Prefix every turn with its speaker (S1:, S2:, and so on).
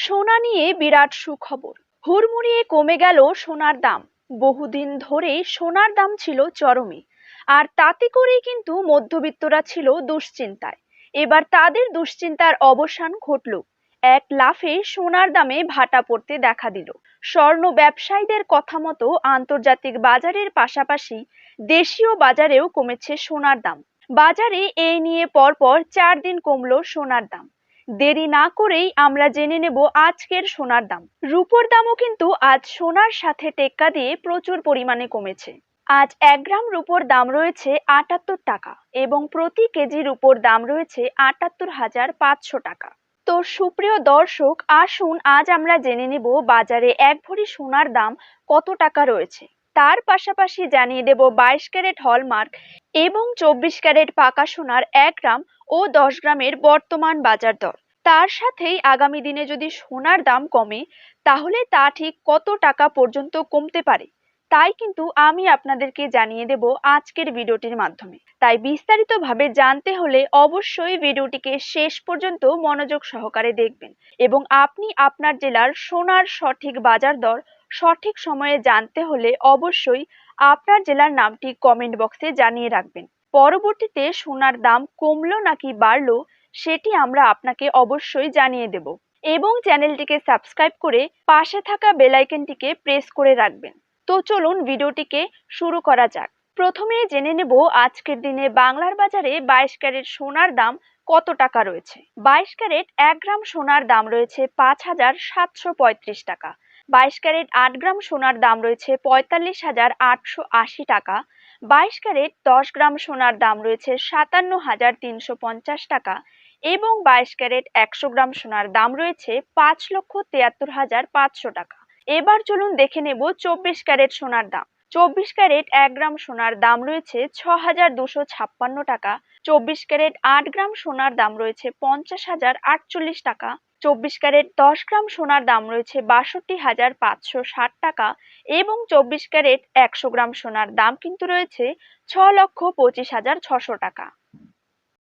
S1: সোনা নিয়ে বিরাট সুখবর। হুড়মুড়িয়ে কমে গেল সোনার দাম। বহুদিন ধরেই সোনার দাম ছিল চরমে, আর তাতে করেই কিন্তু মধ্যবিত্তরা ছিল দুশ্চিন্তায়। এবার তাদের দুশ্চিন্তার অবসান ঘটল। এক লাফে সোনার দামে ভাটা পড়তে দেখা দিল। স্বর্ণ ব্যবসায়ীদের কথা মতো আন্তর্জাতিক বাজারের পাশাপাশি দেশীয় বাজারেও কমেছে সোনার দাম। বাজারে এই নিয়ে পরপর 4 দিন কমলো সোনার দাম। দেরি না করেই আমরা জেনে নেব আজকের সোনার দাম। রূপোর দামও কিন্তু আজ সোনার সাথে টেক্কা দিয়ে প্রচুর পরিমাণে কমেছে। আজ 1 গ্রাম রূপোর দাম রয়েছে 78 টাকা এবং প্রতি কেজি রূপোর দাম রয়েছে 78,500 টাকা। তো সুপ্রিয় দর্শক, আসুন আজ আমরা জেনে নেব বাজারে 1 ভরি সোনার দাম কত টাকা রয়েছে। তার পাশাপাশি জানিয়ে দেব 22 ক্যারেট হলমার্ক এবং 24 ক্যারেট পাকা সোনার 1 গ্রাম ও 10 গ্রামের বর্তমান বাজার দর। তার সাথেই আগামী দিনে যদি সোনার দাম কমে, তাহলে তা ঠিক কত টাকা পর্যন্ত কমতে পারে, তাই কিন্তু আমি আপনাদেরকে জানিয়ে দেব আজকের ভিডিওটির মাধ্যমে। তাই বিস্তারিতভাবে জানতে হলে অবশ্যই ভিডিওটিকে শেষ পর্যন্ত মনোযোগ সহকারে দেখবেন এবং আপনি আপনার জেলার সোনার সঠিক বাজার দর সঠিক সময়ে জানতে হলে অবশ্যই আপনার জেলার নামটি কমেন্ট বক্সে জানিয়ে রাখবেন। পরবর্তীতে সোনার দাম কমলো নাকি বাড়লো সেটি আমরা আপনাকে অবশ্যই জানিয়ে দেব এবং চ্যানেলটিকে সাবস্ক্রাইব করে পাশে থাকা বেল আইকনটিকে প্রেস করে রাখবেন। তো চলুন ভিডিওটিকে শুরু করা যাক। প্রথমে জেনে নেব আজকের দিনে বাংলার বাজারে 22 ক্যারেট সোনার দাম কত টাকা রয়েছে। 22 ক্যারেট 1 গ্রাম সোনার দাম রয়েছে 5,735 টাকা। 22 ক্যারেট 8 গ্রাম সোনার দাম রয়েছে 45,880 টাকা। 22 ক্যারেট 10 গ্রাম সোনার দাম রয়েছে 57,350 টাকা এবং 22 ক্যারেট 100 গ্রাম সোনার দাম রয়েছে 5,73,500 টাকা। এবার চলুন দেখে নেব 24 ক্যারেট সোনার দাম। 24 ক্যারেট 1 গ্রাম সোনার দাম রয়েছে 6,256 টাকা। 24 ক্যারেট 8 গ্রাম সোনার দাম রয়েছে 50,048 টাকা। 24 ক্যারেট 10 গ্রাম সোনার দাম রয়েছে 62,560 টাকা এবং 24 ক্যারেট 100 গ্রাম সোনার দাম কিন্তু রয়েছে 6,25,600 টাকা।